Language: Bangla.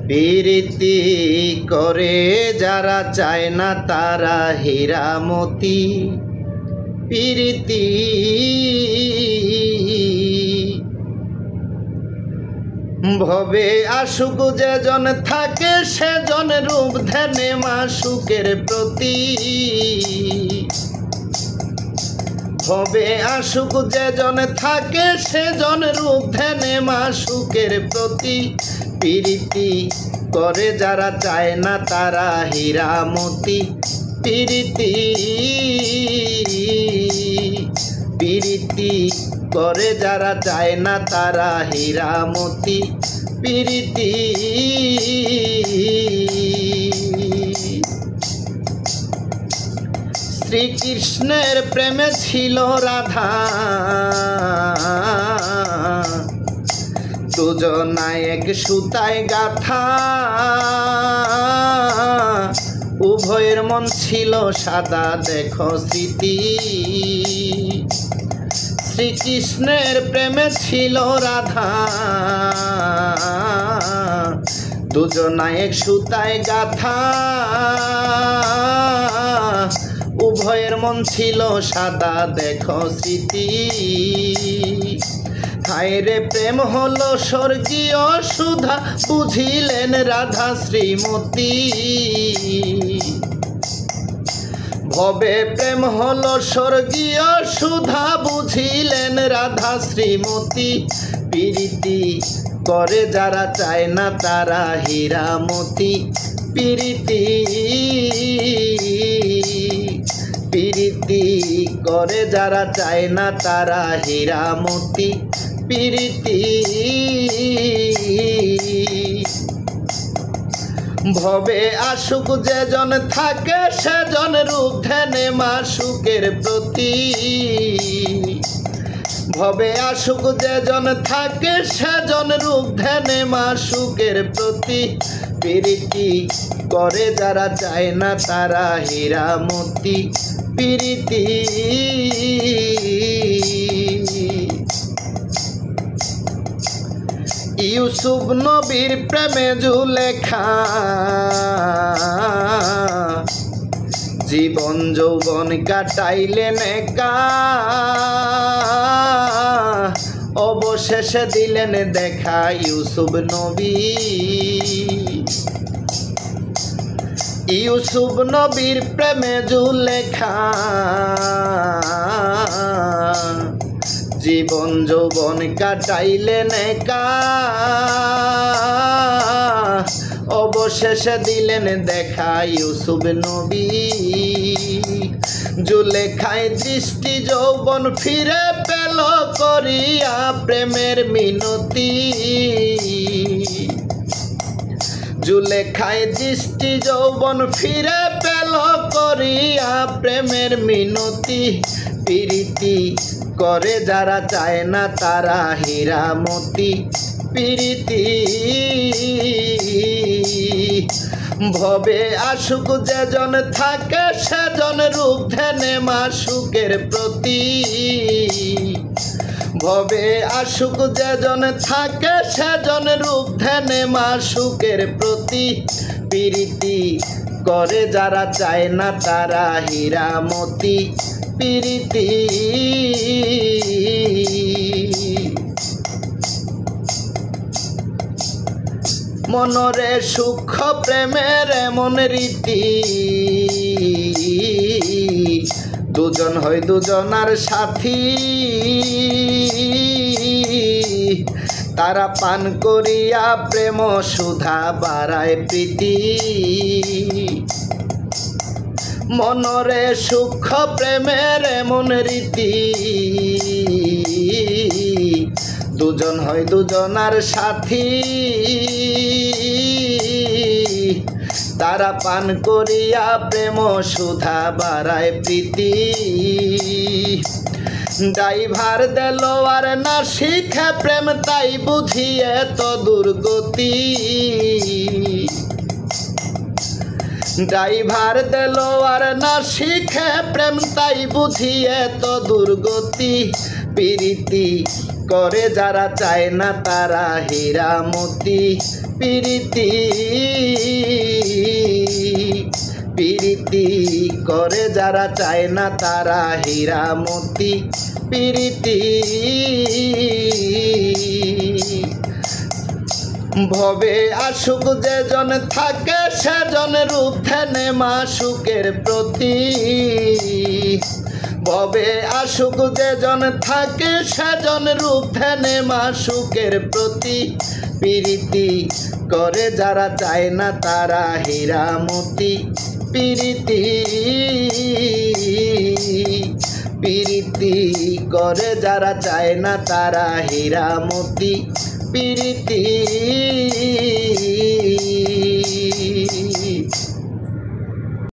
প্রীতি করে যারা চায় না তারা হীরা মতি। প্রীতি ভবে আশুক যেজন থাকে সেজন রূপ ধ্যানে মাশুকের প্রতি। ভবে আশুক যেজন থাকে সেজন রূপ ধ্যানে মাশুকের প্রতি। প্রীতি করে যারা চায় না তারা হীরা মতি। প্রীতি প্রীতি করে যারা চায় না তারা হীরা মতি। প্রীতি শ্রীকৃষ্ণের প্রেমে ছিল রাধা, দুজনায় এক সুতায় গাথা। উভয়ের মন ছিল সাদা দেখো স্মৃতি। শ্রীকৃষ্ণের প্রেমে ছিল রাধা, দুজনায় এক সুতায় গাথা। উভয়ের মন ছিল সাদা দেখো স্মৃতি। হায়রে প্রেম হলো স্বর্গীয় সুধা, বুঝিলেন রাধা শ্রীমতী। ভবে প্রেম হলো স্বর্গীয় সুধা, বুঝিলেন রাধা শ্রীমতী। প্রীতি করে যারা চায় না তারা হীরা মতি। প্রীতি প্রীতি করে যারা চায় না তারা হীরা মতি। প্রীতি ভবে আশুক যেজন থাকে সেজন রূপ ধ্যানে মাশুকের প্রতি। ভবে আশুক যেজন থাকে সেজন রূপ ধ্যানে মাশুকের প্রতি। প্রীতি করে যারা চায় না তারা হীরা মতি। প্রীতি ইউসুফ নবীর প্রেমে জুলেখা, জীবন যৌবন কাটাইলেন একা। অবশেষে দিলেন দেখা ইউসুফ নবী। ইউসুফ নবীর প্রেমে জুলেখা, জীবন যৌবন কাটাইলেন একা। অবশেষে দিলেন দেখা ইউসুফ নবী। জুলেখায় দৃষ্টি যৌবন ফিরে পেল করিয়া প্রেমের মিনতি। জুলেখায় দৃষ্টি যৌবন ফিরে পেল করিয়া প্রেমের মিনতি। প্রীতি করে যারা চায় না তারা হীরা মতি। প্রীতি ভবে আশুক যেজন থাকে সেজন রূপ ধ্যানে মাশুকের প্রতি। ভবে আশুক যেজন থাকে সেজন রূপ ধ্যানে মাশুকের প্রতি। প্রীতি করে যারা চায় না তারা হীরা মতি। প্রীতি মনরে সুখ প্রেমের এমন রীতি, দুজন হয় দুজনার সাথী। তারা পান করিয়া প্রেম সুধা বাড়ায় প্রীতি। মনরে সুখ প্রেমের এমন রীতি, দুজন হয় দুজনার সাথী। তারা পান করিয়া প্রেম সুধা বাড়ায় প্রীতি। ড্রাইভার দেলোয়ার না শিখে প্রেম তাই বুঝিয়ে তো দুর্গতি। ড্রাইভার দেলোয়ার না শিখে প্রেম তাই বুঝিয়ে তো দুর্গতি। প্রীতি করে যারা চায় না তারা হীরা মতি। পিরিতি পিরিতি করে যারা চায় না তারা হীরা মতি পিরিতি ভবে আসুক যেজন থাকে সেজন রূপ ধ্যানে মাসুকের প্রতি ভবে আসুক যেজন থাকে সেজন রূপ ধ্যানে মাসুকের প্রতি পিরিতি করে যারা চায় না তারা হীরা মতি পিরিতি পিরিতি করে যারা চায় না তারা হীরা মতি পিরিতি।